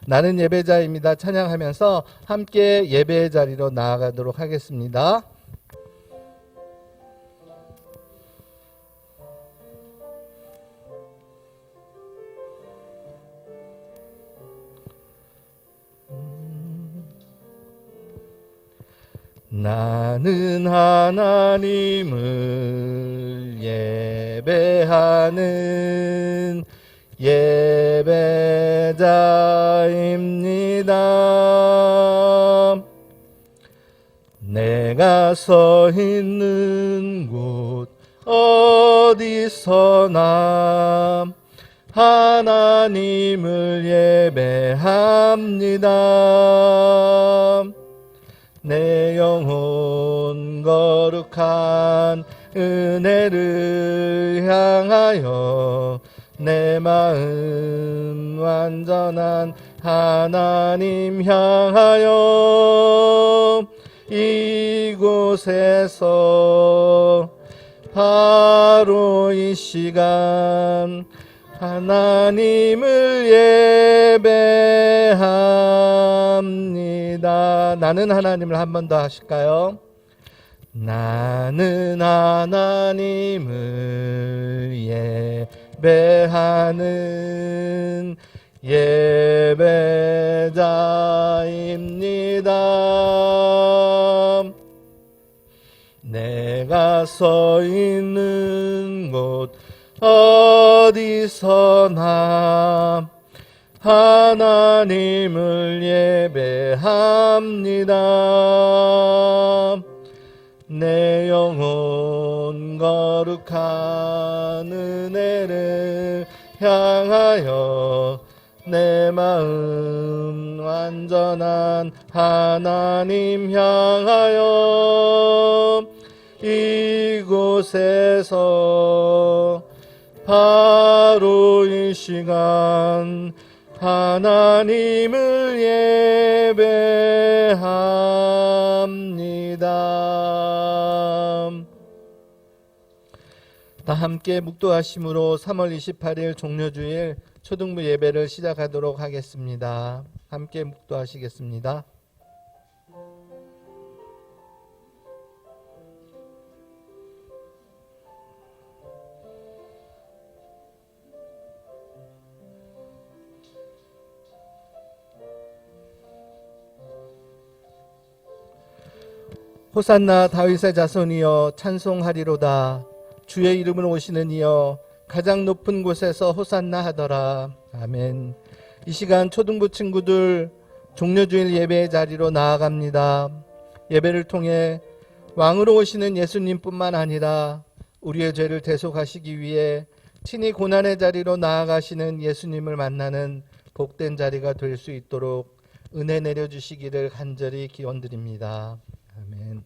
나는 예배자입니다 찬양하면서 함께 예배의 자리로 나아가도록 하겠습니다. 나는 하나님을 예배하는 예배자입니다. 내가 서 있는 곳 어디서나 하나님을 예배합니다. 내 영혼 거룩한 은혜를 향하여 내 마음 완전한 하나님 향하여 이곳에서 바로 이 시간 하나님을 예배합니다. 나는 하나님을 한 번 더 하실까요? 나는 하나님을 예배하는 예배자입니다. 내가 서 있는 곳 어디서나 하나님을 예배합니다. 내 영혼 거룩한 은혜를 향하여 내 마음 완전한 하나님 향하여 이곳에서 바로 이 시간 하나님을 예배합니다. 다 함께 묵도하심으로 3월 28일 종료주일 초등부 예배를 시작하도록 하겠습니다. 함께 묵도하시겠습니다. 호산나 다윗의 자손이여 찬송하리로다. 주의 이름으로 오시는 이여 가장 높은 곳에서 호산나 하더라. 아멘. 이 시간 초등부 친구들 종료주일 예배의 자리로 나아갑니다. 예배를 통해 왕으로 오시는 예수님뿐만 아니라 우리의 죄를 대속하시기 위해 친히 고난의 자리로 나아가시는 예수님을 만나는 복된 자리가 될 수 있도록 은혜 내려주시기를 간절히 기원드립니다. 아멘.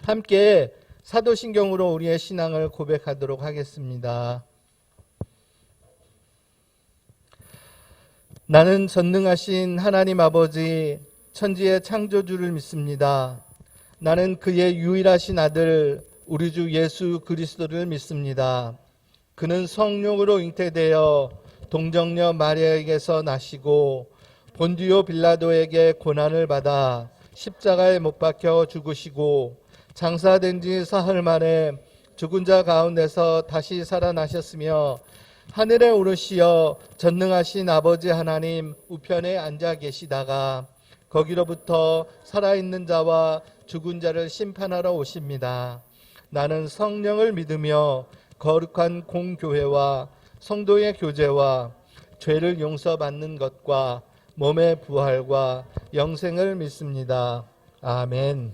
함께 사도신경으로 우리의 신앙을 고백하도록 하겠습니다. 나는 전능하신 하나님 아버지 천지의 창조주를 믿습니다. 나는 그의 유일하신 아들 우리 주 예수 그리스도를 믿습니다. 그는 성령으로 잉태되어 동정녀 마리아에게서 나시고 본디오 빌라도에게 고난을 받아 십자가에 못 박혀 죽으시고 장사된 지 사흘 만에 죽은 자 가운데서 다시 살아나셨으며 하늘에 오르시어 전능하신 아버지 하나님 우편에 앉아 계시다가 거기로부터 살아있는 자와 죽은 자를 심판하러 오십니다. 나는 성령을 믿으며 거룩한 공교회와 성도의 교제와 죄를 용서받는 것과 몸의 부활과 영생을 믿습니다. 아멘.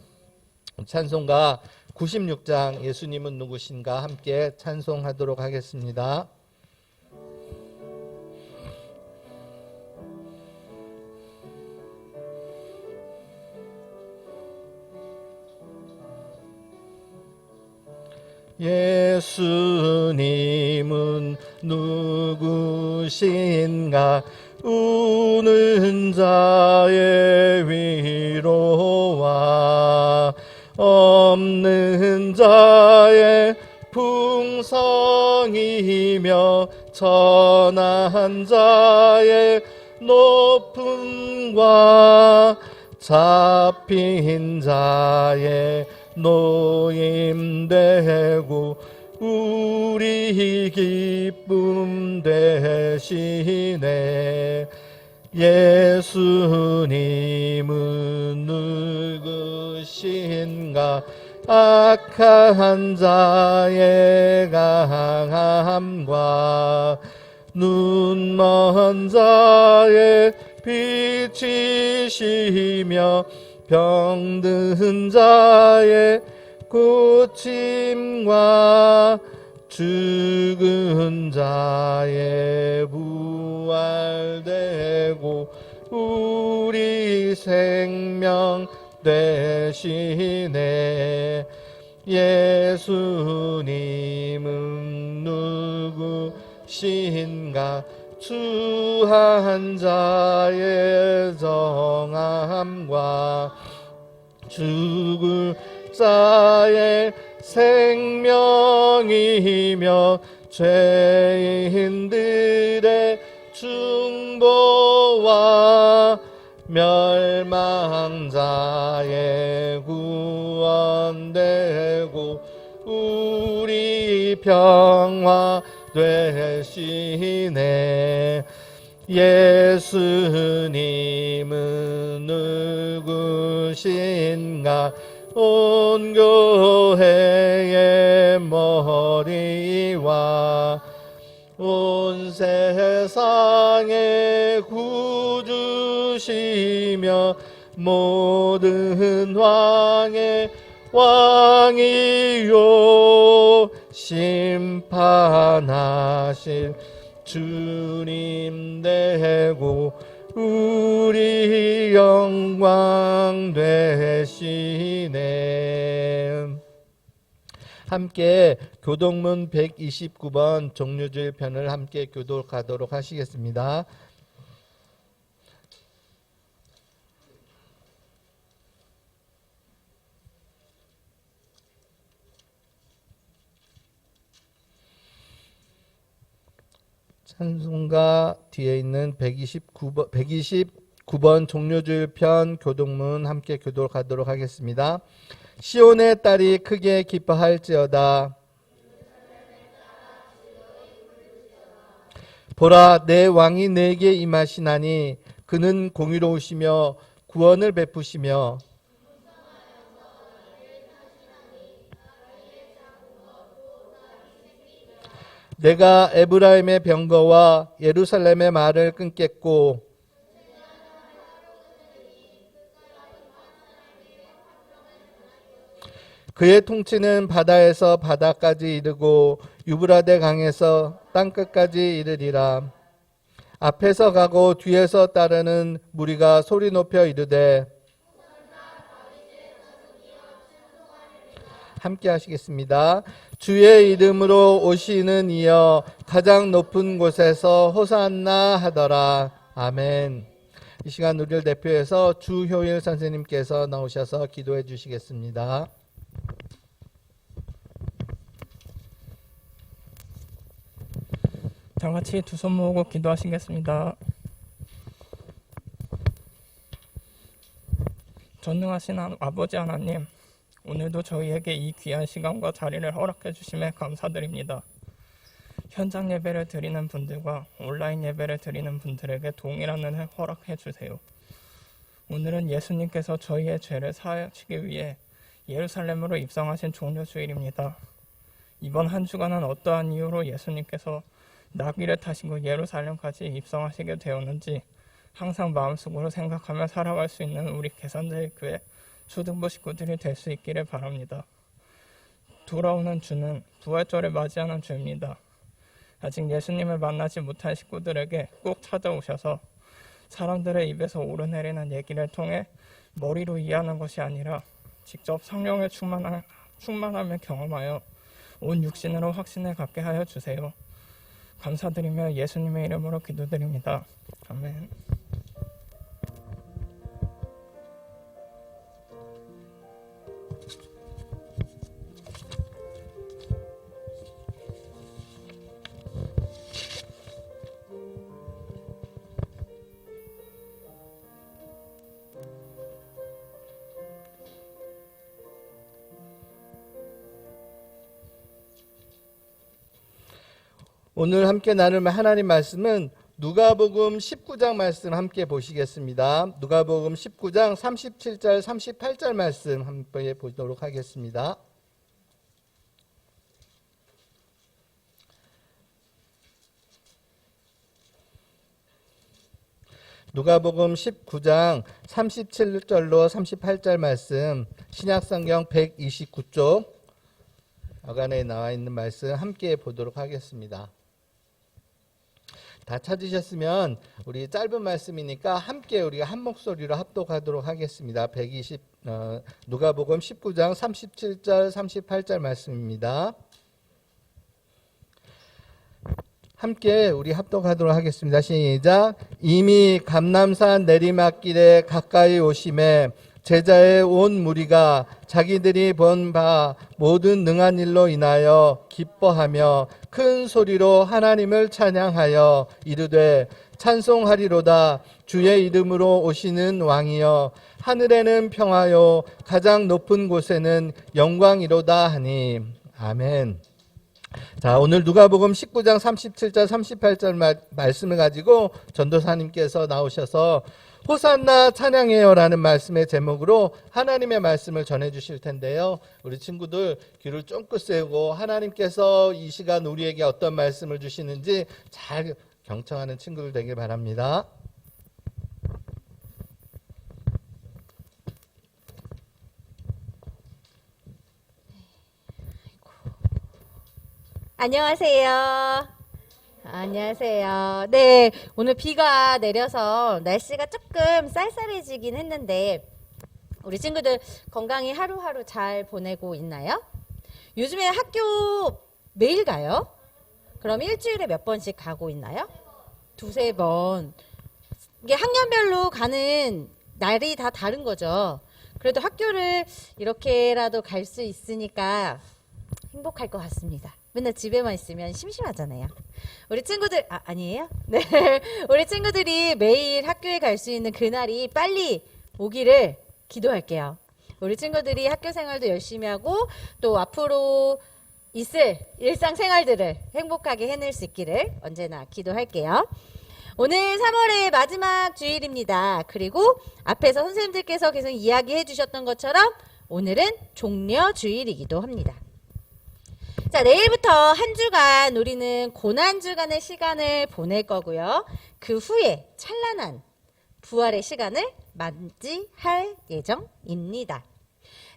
찬송가 96장 예수님은 누구신가 함께 찬송하도록 하겠습니다. 예수님은 누구신가 우는 자의 위로와 없는 자의 풍성이며 천한 자의 높음과 잡힌 자의 노임되고 우리 기쁨 되시네. 예수님은 누구신가? 악한 자의 강함과 눈먼 자의 빛이시며 병든 자의 고침과 죽은 자의 부활되고 우리 생명 되시네. 예수님은 누구신가? 추한 자의 정함과 죽을 자의 생명이며 죄인들의 중보와 멸망자의 구원되고 우리 평화 되시네. 예수님은 누구신가? 온 교회의 머리와 온 세상의 구주시며 모든 왕의 왕이요 심판하실 주님 되고 우리 영광 되시네. 함께 교동문 129번 종료주일 편을 함께 교독하도록 하시겠습니다. 찬송가 뒤에 있는 129번 종료주일 편 교독문 함께 교독하도록 하겠습니다. 시온의 딸이 크게 기뻐할지어다. 보라, 내 왕이 내게 임하시나니 그는 공의로우시며 구원을 베푸시며 내가 에브라임의 병거와 예루살렘의 말을 끊겠고 그의 통치는 바다에서 바다까지 이르고 유브라데 강에서 땅끝까지 이르리라. 앞에서 가고 뒤에서 따르는 무리가 소리 높여 이르되 함께 하시겠습니다. 주의 이름으로 오시는 이여 가장 높은 곳에서 호산나 하더라. 아멘. 이 시간 우리를 대표해서 주효일 선생님께서 나오셔서 기도해 주시겠습니다. 다 같이 두 손 모으고 기도하시겠습니다. 전능하신 아버지 하나님, 오늘도 저희에게 이 귀한 시간과 자리를 허락해 주심에 감사드립니다. 현장 예배를 드리는 분들과 온라인 예배를 드리는 분들에게 동일한 은혜 허락해 주세요. 오늘은 예수님께서 저희의 죄를 사하시기 위해 예루살렘으로 입성하신 종료주일입니다. 이번 한 주간은 어떠한 이유로 예수님께서 나귀를 타시고 예루살렘까지 입성하시게 되었는지 항상 마음속으로 생각하며 살아갈 수 있는 우리 계산제일 교회 초등부 식구들이 될 수 있기를 바랍니다. 돌아오는 주는 부활절을 맞이하는 주입니다. 아직 예수님을 만나지 못한 식구들에게 꼭 찾아오셔서 사람들의 입에서 오르내리는 얘기를 통해 머리로 이해하는 것이 아니라 직접 성령의 충만함을 경험하여 온 육신으로 확신을 갖게 하여 주세요. 감사드리며 예수님의 이름으로 기도드립니다. 아멘. 오늘 함께 나눌 하나님 말씀은 누가복음 19장 말씀 함께 보시겠습니다. 누가복음 19장 37절 38절 말씀 함께 보도록 하겠습니다. 누가복음 19장 37절로 38절 말씀, 신약성경 129쪽 여간에 나와 있는 말씀 함께 보도록 하겠습니다. 다 찾으셨으면 우리 짧은 말씀이니까 함께 우리가 한 목소리로 합독하도록 하겠습니다. 누가복음 19장 37절 38절 말씀입니다. 함께 우리 합독하도록 하겠습니다. 시작. 이미 감람산 내리막길에 가까이 오심에 제자의 온 무리가 자기들이 본 바 모든 능한 일로 인하여 기뻐하며 큰 소리로 하나님을 찬양하여 이르되 찬송하리로다. 주의 이름으로 오시는 왕이여, 하늘에는 평화요 가장 높은 곳에는 영광이로다 하니. 아멘. 자, 오늘 누가복음 19장 37절 38절 말씀을 가지고 전도사님께서 나오셔서 호산나 찬양해요라는 말씀의 제목으로 하나님의 말씀을 전해 주실 텐데요. 우리 친구들 귀를 쫑긋 세우고 하나님께서 이 시간 우리에게 어떤 말씀을 주시는지 잘 경청하는 친구들 되길 바랍니다. 안녕하세요. 안녕하세요. 네, 오늘 비가 내려서 날씨가 조금 쌀쌀해지긴 했는데 우리 친구들 건강히 하루하루 잘 보내고 있나요? 요즘에 학교 매일 가요? 그럼 일주일에 몇 번씩 가고 있나요? 두세 번. 이게 학년별로 가는 날이 다 다른 거죠. 그래도 학교를 이렇게라도 갈 수 있으니까 행복할 것 같습니다. 맨날 집에만 있으면 심심하잖아요. 우리 친구들, 아니에요? 네. 우리 친구들이 매일 학교에 갈 수 있는 그날이 빨리 오기를 기도할게요. 우리 친구들이 학교 생활도 열심히 하고 또 앞으로 있을 일상생활들을 행복하게 해낼 수 있기를 언제나 기도할게요. 오늘 3월의 마지막 주일입니다. 그리고 앞에서 선생님들께서 계속 이야기해 주셨던 것처럼 오늘은 종려주일이기도 합니다. 자, 내일부터 한 주간 우리는 고난주간의 시간을 보낼 거고요. 그 후에 찬란한 부활의 시간을 맞이할 예정입니다.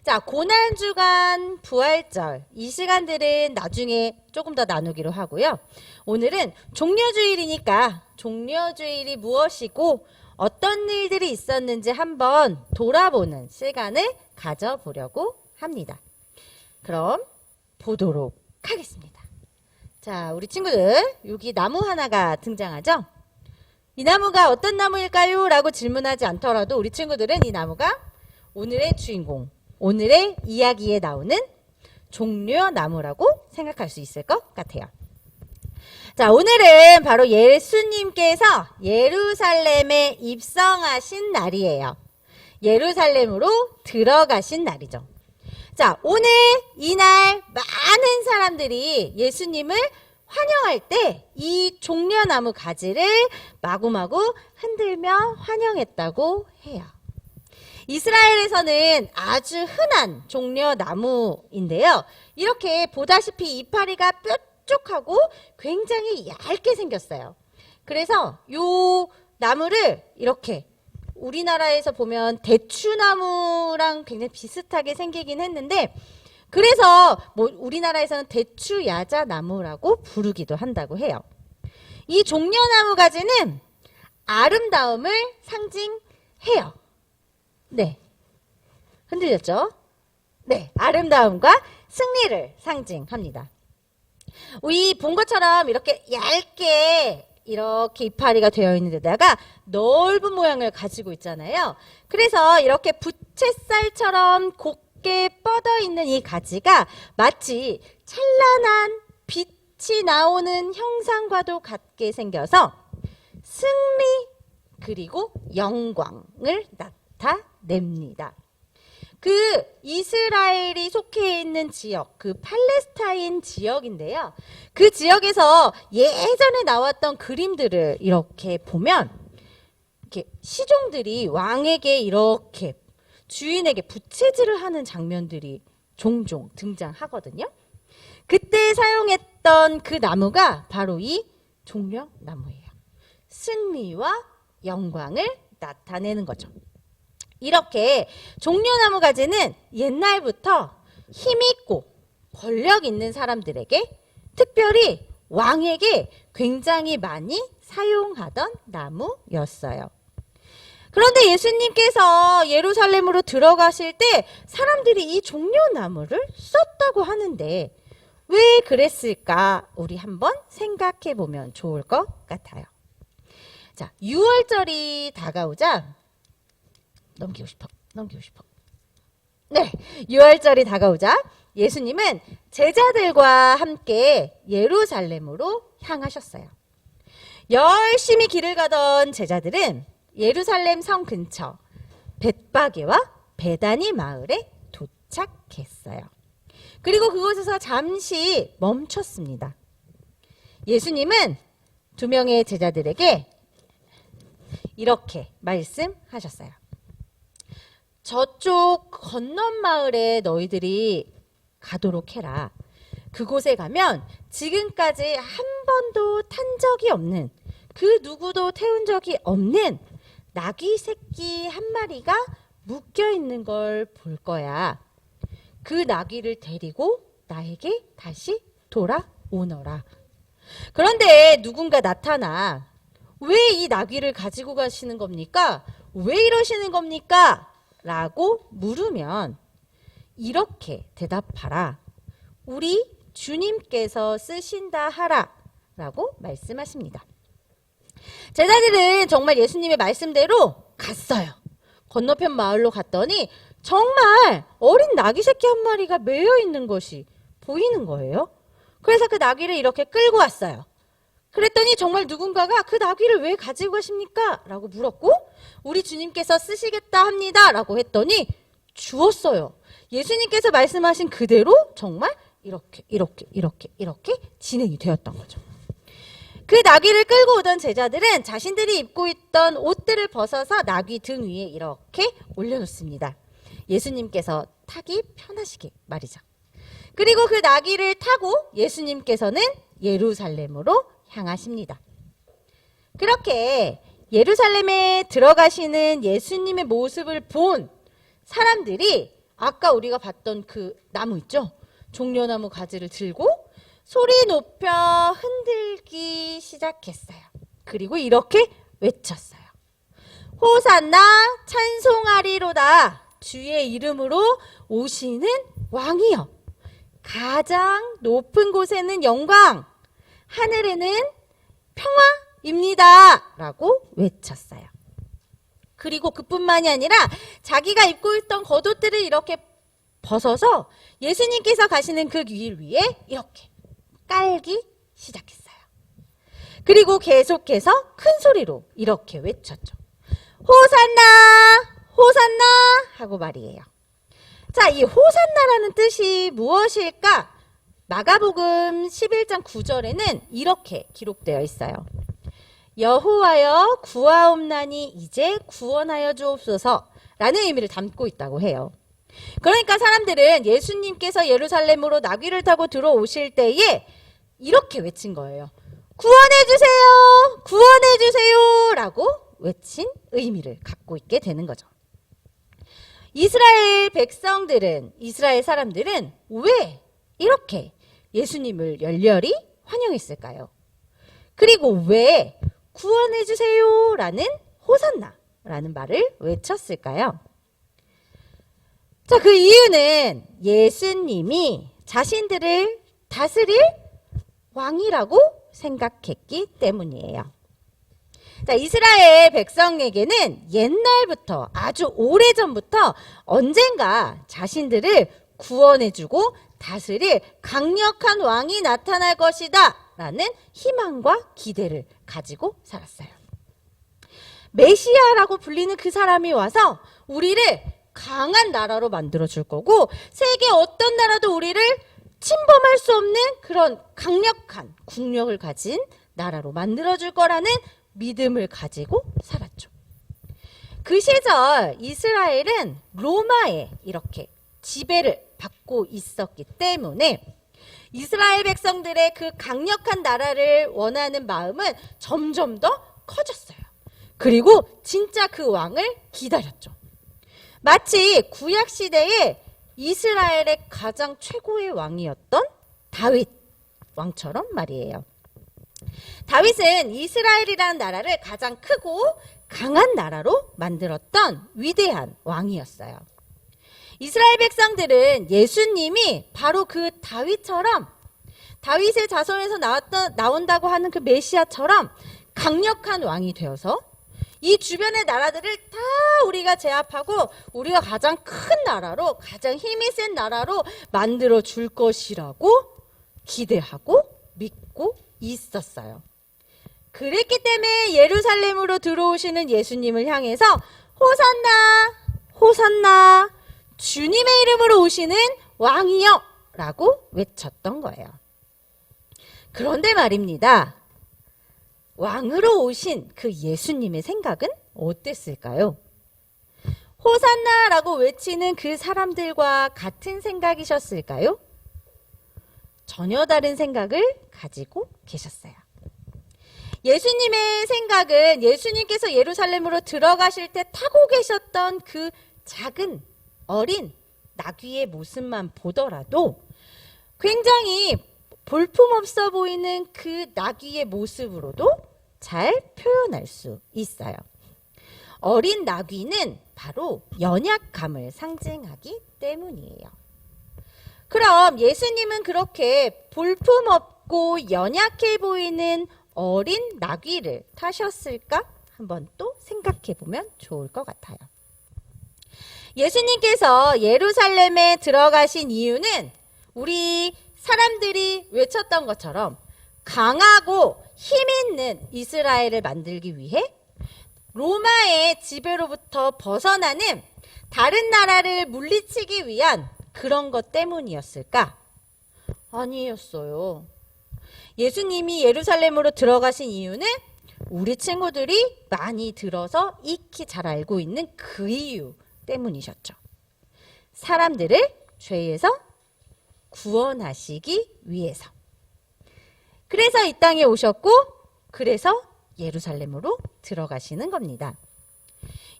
자, 고난주간, 부활절 이 시간들은 나중에 조금 더 나누기로 하고요. 오늘은 종려주일이니까 종려주일이 무엇이고 어떤 일들이 있었는지 한번 돌아보는 시간을 가져보려고 합니다. 그럼 보도록 하겠습니다. 자, 우리 친구들 여기 나무 하나가 등장하죠? 이 나무가 어떤 나무일까요? 라고 질문하지 않더라도 우리 친구들은 이 나무가 오늘의 주인공, 오늘의 이야기에 나오는 종려나무라고 생각할 수 있을 것 같아요. 자, 오늘은 바로 예수님께서 예루살렘에 입성하신 날이에요. 예루살렘으로 들어가신 날이죠. 자, 오늘 이날 많은 사람들이 예수님을 환영할 때 이 종려나무 가지를 마구마구 흔들며 환영했다고 해요. 이스라엘에서는 아주 흔한 종려나무인데요. 이렇게 보다시피 이파리가 뾰족하고 굉장히 얇게 생겼어요. 그래서 이 나무를 이렇게 우리나라에서 보면 대추나무랑 굉장히 비슷하게 생기긴 했는데 그래서 우리나라에서는 대추야자나무라고 부르기도 한다고 해요. 이 종려나무 가지는 아름다움을 상징해요. 네. 흔들렸죠? 네. 아름다움과 승리를 상징합니다. 우리 본 것처럼 이렇게 얇게 이렇게 이파리가 되어 있는 데다가 넓은 모양을 가지고 있잖아요. 그래서 이렇게 부채살처럼 곱게 뻗어 있는 이 가지가 마치 찬란한 빛이 나오는 형상과도 같게 생겨서 승리 그리고 영광을 나타냅니다. 그 이스라엘이 속해 있는 지역, 그 팔레스타인 지역인데요. 그 지역에서 예전에 나왔던 그림들을 이렇게 보면 이렇게 시종들이 왕에게 이렇게 주인에게 부채질을 하는 장면들이 종종 등장하거든요. 그때 사용했던 그 나무가 바로 이 종려나무예요. 승리와 영광을 나타내는 거죠. 이렇게 종려나무 가지는 옛날부터 힘있고 권력 있는 사람들에게, 특별히 왕에게 굉장히 많이 사용하던 나무였어요. 그런데 예수님께서 예루살렘으로 들어가실 때 사람들이 이 종려나무를 썼다고 하는데 왜 그랬을까? 우리 한번 생각해 보면 좋을 것 같아요. 자, 6월절이 다가오자 넘기고 싶어. 네, 6월절이 다가오자 예수님은 제자들과 함께 예루살렘으로 향하셨어요. 열심히 길을 가던 제자들은 예루살렘 성 근처 벳바게와 베다니 마을에 도착했어요. 그리고 그곳에서 잠시 멈췄습니다. 예수님은 두 명의 제자들에게 이렇게 말씀하셨어요. 저쪽 건넌 마을에 너희들이 가도록 해라. 그곳에 가면 지금까지 한 번도 탄 적이 없는, 그 누구도 태운 적이 없는 나귀 새끼 한 마리가 묶여 있는 걸 볼 거야. 그 나귀를 데리고 나에게 다시 돌아오너라. 그런데 누군가 나타나 왜 이 나귀를 가지고 가시는 겁니까? 왜 이러시는 겁니까? 라고 물으면 이렇게 대답하라. 우리 주님께서 쓰신다 하라. 라고 말씀하십니다. 제자들은 정말 예수님의 말씀대로 갔어요. 건너편 마을로 갔더니 정말 어린 나귀 새끼 한 마리가 매여 있는 것이 보이는 거예요. 그래서 그 나귀를 이렇게 끌고 왔어요. 그랬더니 정말 누군가가 그 나귀를 왜 가지고 가십니까? 라고 물었고 우리 주님께서 쓰시겠다 합니다. 라고 했더니 주었어요. 예수님께서 말씀하신 그대로 정말 이렇게 진행이 되었던 거죠. 그 나귀를 끌고 오던 제자들은 자신들이 입고 있던 옷들을 벗어서 나귀 등 위에 이렇게 올려놓습니다. 예수님께서 타기 편하시게 말이죠. 그리고 그 나귀를 타고 예수님께서는 예루살렘으로 향하십니다. 그렇게 예루살렘에 들어가시는 예수님의 모습을 본 사람들이 아까 우리가 봤던 그 나무 있죠? 종려나무 가지를 들고 소리 높여 흔들기 시작했어요. 그리고 이렇게 외쳤어요. 호산나 찬송하리로다. 주의 이름으로 오시는 왕이여. 가장 높은 곳에는 영광, 하늘에는 평화입니다. 라고 외쳤어요. 그리고 그뿐만이 아니라 자기가 입고 있던 겉옷들을 이렇게 벗어서 예수님께서 가시는 그 길 위에 이렇게 깔기 시작했어요. 그리고 계속해서 큰 소리로 이렇게 외쳤죠. 호산나! 호산나! 하고 말이에요. 자, 이 호산나라는 뜻이 무엇일까? 마가복음 11장 9절에는 이렇게 기록되어 있어요. 여호와여 구하옵나니 이제 구원하여 주옵소서 라는 의미를 담고 있다고 해요. 그러니까 사람들은 예수님께서 예루살렘으로 나귀를 타고 들어오실 때에 이렇게 외친 거예요. 구원해주세요! 구원해주세요! 라고 외친 의미를 갖고 있게 되는 거죠. 이스라엘 백성들은, 이스라엘 사람들은 왜 이렇게 예수님을 열렬히 환영했을까요? 그리고 왜 구원해주세요 라는 호산나 라는 말을 외쳤을까요? 자, 그 이유는 예수님이 자신들을 다스릴 왕이라고 생각했기 때문이에요. 자, 이스라엘 백성에게는 옛날부터 아주 오래전부터 언젠가 자신들을 구원해주고 다스릴 강력한 왕이 나타날 것이다 라는 희망과 기대를 가지고 살았어요. 메시아라고 불리는 그 사람이 와서 우리를 강한 나라로 만들어 줄 거고 세계 어떤 나라도 우리를 침범할 수 없는 그런 강력한 국력을 가진 나라로 만들어 줄 거라는 믿음을 가지고 살았죠. 그 시절 이스라엘은 로마에 이렇게 지배를 받고 있었기 때문에 이스라엘 백성들의 그 강력한 나라를 원하는 마음은 점점 더 커졌어요. 그리고 진짜 그 왕을 기다렸죠. 마치 구약 시대에 이스라엘의 가장 최고의 왕이었던 다윗 왕처럼 말이에요. 다윗은 이스라엘이라는 나라를 가장 크고 강한 나라로 만들었던 위대한 왕이었어요. 이스라엘 백성들은 예수님이 바로 그 다윗처럼 다윗의 자손에서 나온다고 하는 그 메시아처럼 강력한 왕이 되어서 이 주변의 나라들을 다 우리가 제압하고 우리가 가장 큰 나라로 가장 힘이 센 나라로 만들어 줄 것이라고 기대하고 믿고 있었어요. 그랬기 때문에 예루살렘으로 들어오시는 예수님을 향해서 호산나 호산나 주님의 이름으로 오시는 왕이여 라고 외쳤던 거예요. 그런데 말입니다. 왕으로 오신 그 예수님의 생각은 어땠을까요? 호산나라고 외치는 그 사람들과 같은 생각이셨을까요? 전혀 다른 생각을 가지고 계셨어요. 예수님의 생각은 예수님께서 예루살렘으로 들어가실 때 타고 계셨던 그 작은 어린 나귀의 모습만 보더라도 굉장히 볼품없어 보이는 그 나귀의 모습으로도 잘 표현할 수 있어요. 어린 나귀는 바로 연약함을 상징하기 때문이에요. 그럼 예수님은 그렇게 볼품없고 연약해 보이는 어린 나귀를 타셨을까? 한번 또 생각해 보면 좋을 것 같아요. 예수님께서 예루살렘에 들어가신 이유는 우리 사람들이 외쳤던 것처럼 강하고 힘 있는 이스라엘을 만들기 위해 로마의 지배로부터 벗어나는 다른 나라를 물리치기 위한 그런 것 때문이었을까? 아니었어요. 예수님이 예루살렘으로 들어가신 이유는 우리 친구들이 많이 들어서 익히 잘 알고 있는 그 이유 때문이셨죠. 사람들을 죄에서 구원하시기 위해서. 그래서 이 땅에 오셨고 그래서 예루살렘으로 들어가시는 겁니다.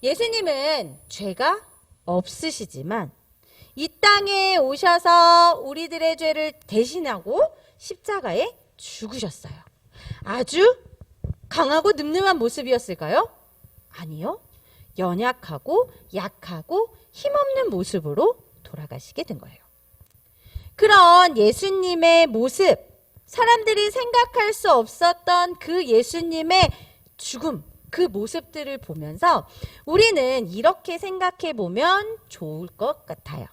예수님은 죄가 없으시지만 이 땅에 오셔서 우리들의 죄를 대신하고 십자가에 죽으셨어요. 아주 강하고 늠름한 모습이었을까요? 아니요. 연약하고 약하고 힘없는 모습으로 돌아가시게 된 거예요. 그런 예수님의 모습, 사람들이 생각할 수 없었던 그 예수님의 죽음, 그 모습들을 보면서 우리는 이렇게 생각해 보면 좋을 것 같아요.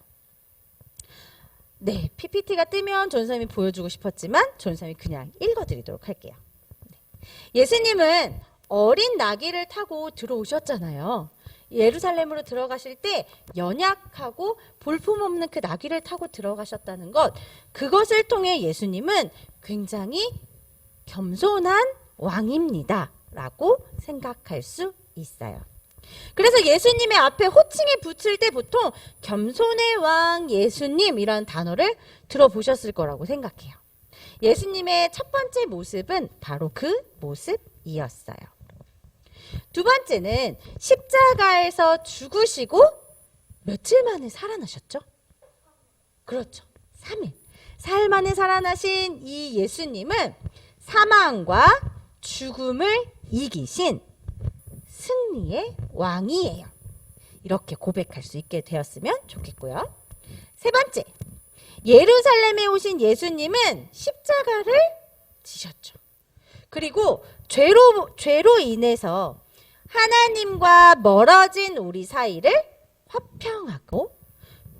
네, PPT가 뜨면 전사님이 보여주고 싶었지만 전사님이 그냥 읽어드리도록 할게요. 예수님은 어린 나귀를 타고 들어오셨잖아요. 예루살렘으로 들어가실 때 연약하고 볼품없는 그 나귀를 타고 들어가셨다는 것, 그것을 통해 예수님은 굉장히 겸손한 왕입니다 라고 생각할 수 있어요. 그래서 예수님의 앞에 호칭에 붙일 때 보통 겸손의 왕 예수님이라는 단어를 들어보셨을 거라고 생각해요. 예수님의 첫 번째 모습은 바로 그 모습이었어요. 두 번째는 십자가에서 죽으시고 며칠 만에 살아나셨죠? 그렇죠. 3일. 사흘 만에 살아나신 이 예수님은 사망과 죽음을 이기신 승리의 왕이에요. 이렇게 고백할 수 있게 되었으면 좋겠고요. 세 번째, 예루살렘에 오신 예수님은 십자가를 지셨죠. 그리고 죄로 인해서 하나님과 멀어진 우리 사이를 화평하고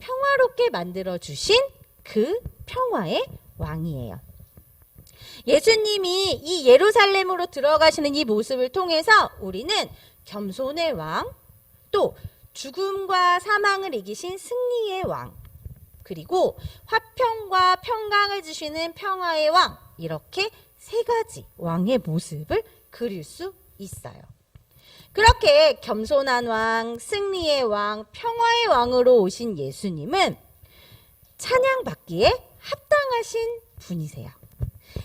평화롭게 만들어 주신 그 평화의 왕이에요. 예수님이 이 예루살렘으로 들어가시는 이 모습을 통해서 우리는 겸손의 왕, 또 죽음과 사망을 이기신 승리의 왕, 그리고 화평과 평강을 주시는 평화의 왕, 이렇게 세 가지 왕의 모습을 그릴 수 있어요. 그렇게 겸손한 왕, 승리의 왕, 평화의 왕으로 오신 예수님은 찬양받기에 합당하신 분이세요.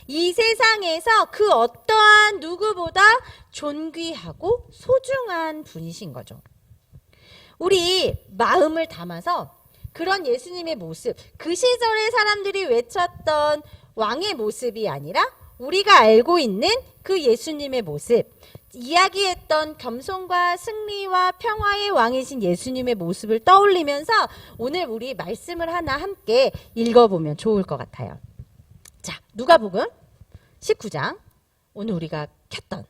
이 세상에서 그 어떠한 누구보다 존귀하고 소중한 분이신 거죠. 우리 마음을 담아서 그런 예수님의 모습, 그 시절의 사람들이 외쳤던 왕의 모습이 아니라 우리가 알고 있는 그 예수님의 모습, 이야기했던 겸손과 승리와 평화의 왕이신 예수님의 모습을 떠올리면서 오늘 우리 말씀을 하나 함께 읽어보면 좋을 것 같아요. 자, 누가복음 19장, 오늘 우리가 켰던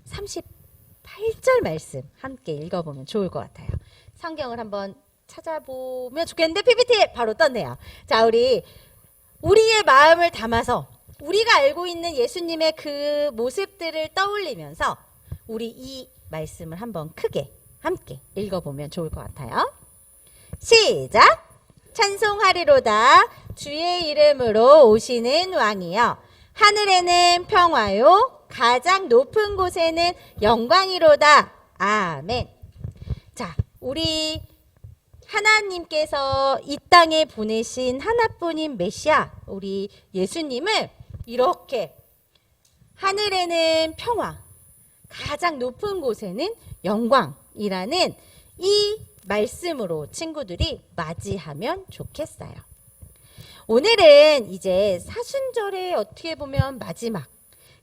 38절 말씀 함께 읽어보면 좋을 것 같아요. 성경을 한번 찾아보면 좋겠는데 PPT에 바로 떴네요. 자, 우리의 마음을 담아서 우리가 알고 있는 예수님의 그 모습들을 떠올리면서 우리 이 말씀을 한번 크게 함께 읽어보면 좋을 것 같아요. 시작! 찬송하리로다 주의 이름으로 오시는 왕이여, 하늘에는 평화요 가장 높은 곳에는 영광이로다. 아멘. 자, 우리 하나님께서 이 땅에 보내신 하나뿐인 메시아, 우리 예수님을 이렇게 하늘에는 평화, 가장 높은 곳에는 영광이라는 이 말씀으로 친구들이 맞이하면 좋겠어요. 오늘은 이제 사순절의 어떻게 보면 마지막,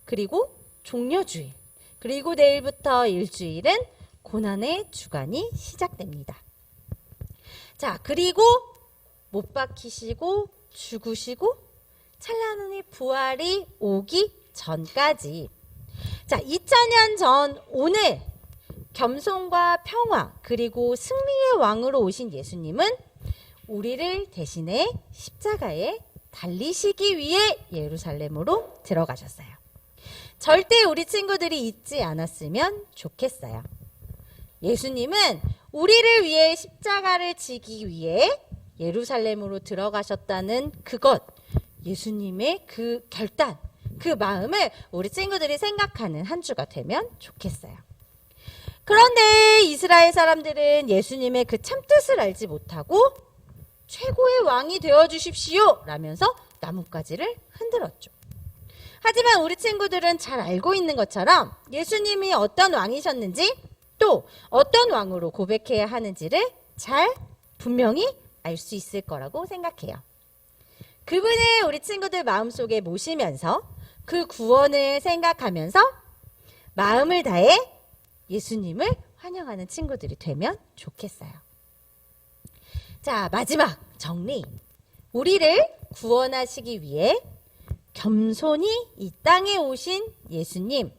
그리고 종려주일, 그리고 내일부터 일주일은 고난의 주간이 시작됩니다. 자, 그리고 못 박히시고 죽으시고 찬란한 부활이 오기 전까지, 자, 2000년 전 오늘 겸손과 평화 그리고 승리의 왕으로 오신 예수님은 우리를 대신해 십자가에 달리시기 위해 예루살렘으로 들어가셨어요. 절대 우리 친구들이 잊지 않았으면 좋겠어요. 예수님은 우리를 위해 십자가를 지기 위해 예루살렘으로 들어가셨다는 그것, 예수님의 그 결단, 그 마음을 우리 친구들이 생각하는 한 주가 되면 좋겠어요. 그런데 이스라엘 사람들은 예수님의 그 참뜻을 알지 못하고 최고의 왕이 되어주십시오 라면서 나뭇가지를 흔들었죠. 하지만 우리 친구들은 잘 알고 있는 것처럼 예수님이 어떤 왕이셨는지, 또 어떤 왕으로 고백해야 하는지를 잘 분명히 알 수 있을 거라고 생각해요. 그분을 우리 친구들 마음속에 모시면서 그 구원을 생각하면서 마음을 다해 예수님을 환영하는 친구들이 되면 좋겠어요. 자, 마지막 정리. 우리를 구원하시기 위해 겸손히 이 땅에 오신 예수님,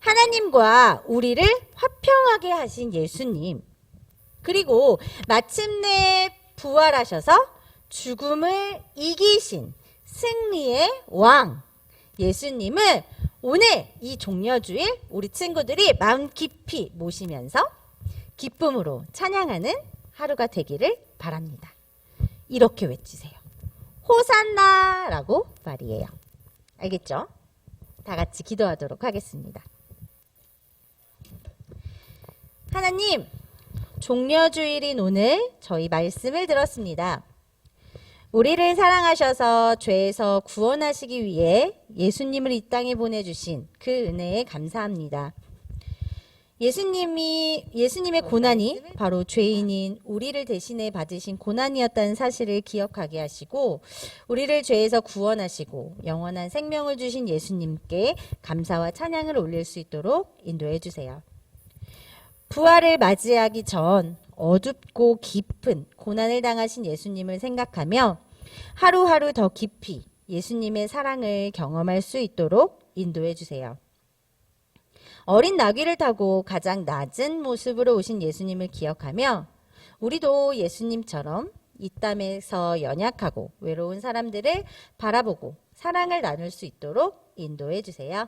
하나님과 우리를 화평하게 하신 예수님, 그리고 마침내 부활하셔서 죽음을 이기신 승리의 왕 예수님을 오늘 이 종려주일 우리 친구들이 마음 깊이 모시면서 기쁨으로 찬양하는 하루가 되기를 바랍니다. 이렇게 외치세요. 호산나라고 말이에요. 알겠죠? 다 같이 기도하도록 하겠습니다. 하나님, 종려주일인 오늘 저희 말씀을 들었습니다. 우리를 사랑하셔서 죄에서 구원하시기 위해 예수님을 이 땅에 보내주신 그 은혜에 감사합니다. 예수님의 고난이 바로 죄인인 우리를 대신해 받으신 고난이었다는 사실을 기억하게 하시고, 우리를 죄에서 구원하시고 영원한 생명을 주신 예수님께 감사와 찬양을 올릴 수 있도록 인도해 주세요. 부활을 맞이하기 전 어둡고 깊은 고난을 당하신 예수님을 생각하며 하루하루 더 깊이 예수님의 사랑을 경험할 수 있도록 인도해 주세요. 어린 나귀를 타고 가장 낮은 모습으로 오신 예수님을 기억하며 우리도 예수님처럼 이 땅에서 연약하고 외로운 사람들을 바라보고 사랑을 나눌 수 있도록 인도해 주세요.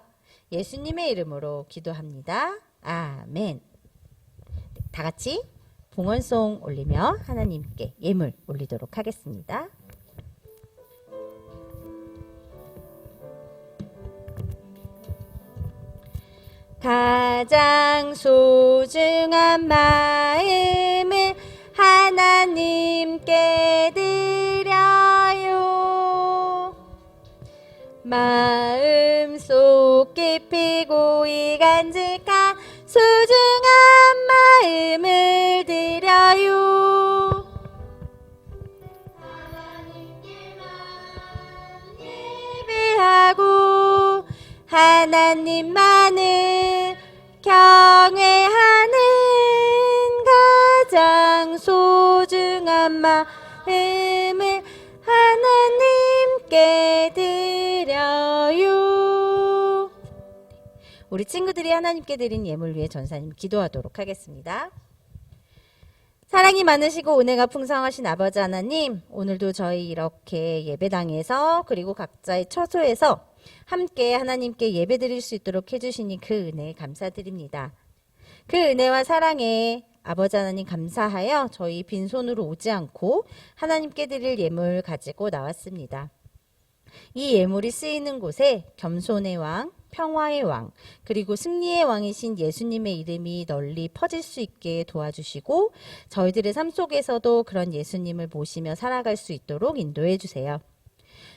예수님의 이름으로 기도합니다. 아멘. 다 같이 봉헌송 올리며 하나님께 예물 올리도록 하겠습니다. 가장 소중한 마음을 하나님께 드려요. 마음속 깊이 고이 간직한 소중한 마음을 드려요. 하나님께만 예배하고 하나님만을 경외하는 가장 소중한 마음을 하나님께 드려요. 우리 친구들이 하나님께 드린 예물 위해 전사님 기도하도록 하겠습니다. 사랑이 많으시고 은혜가 풍성하신 아버지 하나님, 오늘도 저희 이렇게 예배당에서 그리고 각자의 처소에서 함께 하나님께 예배드릴 수 있도록 해주시니 그 은혜에 감사드립니다. 그 은혜와 사랑에 아버지 하나님 감사하여 저희 빈손으로 오지 않고 하나님께 드릴 예물 가지고 나왔습니다. 이 예물이 쓰이는 곳에 겸손의 왕, 평화의 왕, 그리고 승리의 왕이신 예수님의 이름이 널리 퍼질 수 있게 도와주시고 저희들의 삶 속에서도 그런 예수님을 모시며 살아갈 수 있도록 인도해 주세요.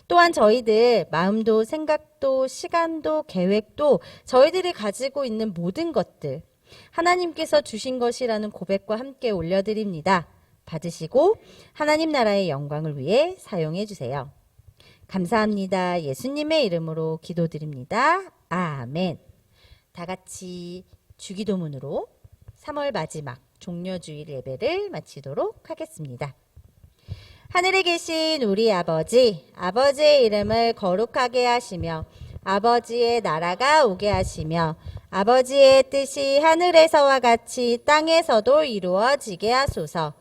또한 저희들 마음도 생각도 시간도 계획도 저희들이 가지고 있는 모든 것들 하나님께서 주신 것이라는 고백과 함께 올려드립니다. 받으시고 하나님 나라의 영광을 위해 사용해 주세요. 감사합니다. 예수님의 이름으로 기도드립니다. 아멘. 다 같이 주기도문으로 3월 마지막 종려주일 예배를 마치도록 하겠습니다. 하늘에 계신 우리 아버지, 아버지의 이름을 거룩하게 하시며 아버지의 나라가 오게 하시며 아버지의 뜻이 하늘에서와 같이 땅에서도 이루어지게 하소서.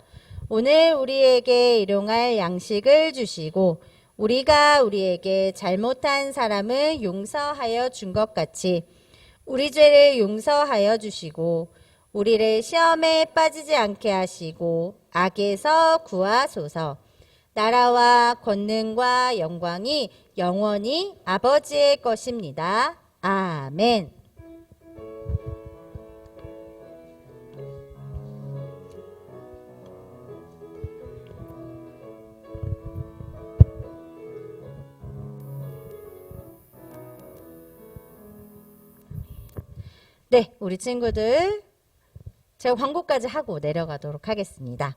오늘 우리에게 일용할 양식을 주시고 우리가 우리에게 잘못한 사람을 용서하여 준 것 같이 우리 죄를 용서하여 주시고 우리를 시험에 빠지지 않게 하시고 악에서 구하소서. 나라와 권능과 영광이 영원히 아버지의 것입니다. 아멘. 네, 우리 친구들 제가 광고까지 하고 내려가도록 하겠습니다.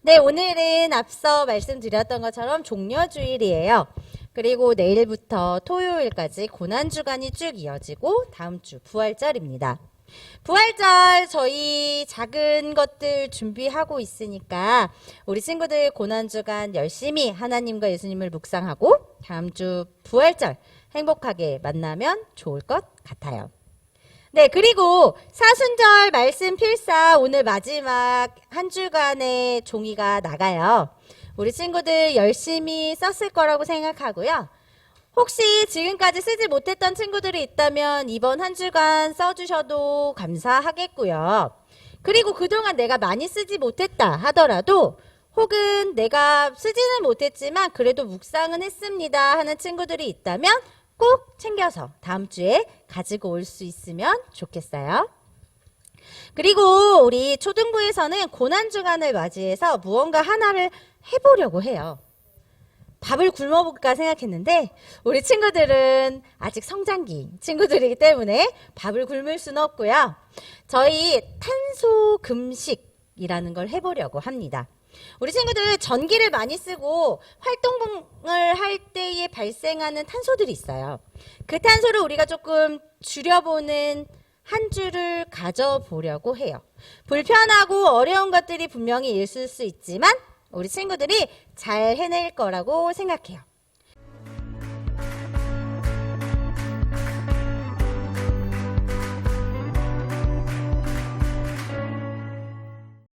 네, 오늘은 앞서 말씀드렸던 것처럼 종려주일이에요. 그리고 내일부터 토요일까지 고난주간이 쭉 이어지고 다음 주 부활절입니다. 부활절 저희 작은 것들 준비하고 있으니까 우리 친구들 고난주간 열심히 하나님과 예수님을 묵상하고 다음 주 부활절 행복하게 만나면 좋을 것 같아요. 네, 그리고 사순절 말씀 필사 오늘 마지막 한 주간의 종이가 나가요. 우리 친구들 열심히 썼을 거라고 생각하고요. 혹시 지금까지 쓰지 못했던 친구들이 있다면 이번 한 주간 써주셔도 감사하겠고요. 그리고 그동안 내가 많이 쓰지 못했다 하더라도 혹은 내가 쓰지는 못했지만 그래도 묵상은 했습니다 하는 친구들이 있다면 꼭 챙겨서 다음 주에 가지고 올 수 있으면 좋겠어요. 그리고 우리 초등부에서는 고난주간을 맞이해서 무언가 하나를 해보려고 해요. 밥을 굶어볼까 생각했는데 우리 친구들은 아직 성장기 친구들이기 때문에 밥을 굶을 수는 없고요. 저희 탄소 금식이라는 걸 해보려고 합니다. 우리 친구들 전기를 많이 쓰고 활동을 할 때에 발생하는 탄소들이 있어요. 그 탄소를 우리가 조금 줄여보는 한 주를 가져보려고 해요. 불편하고 어려운 것들이 분명히 있을 수 있지만 우리 친구들이 잘 해낼 거라고 생각해요.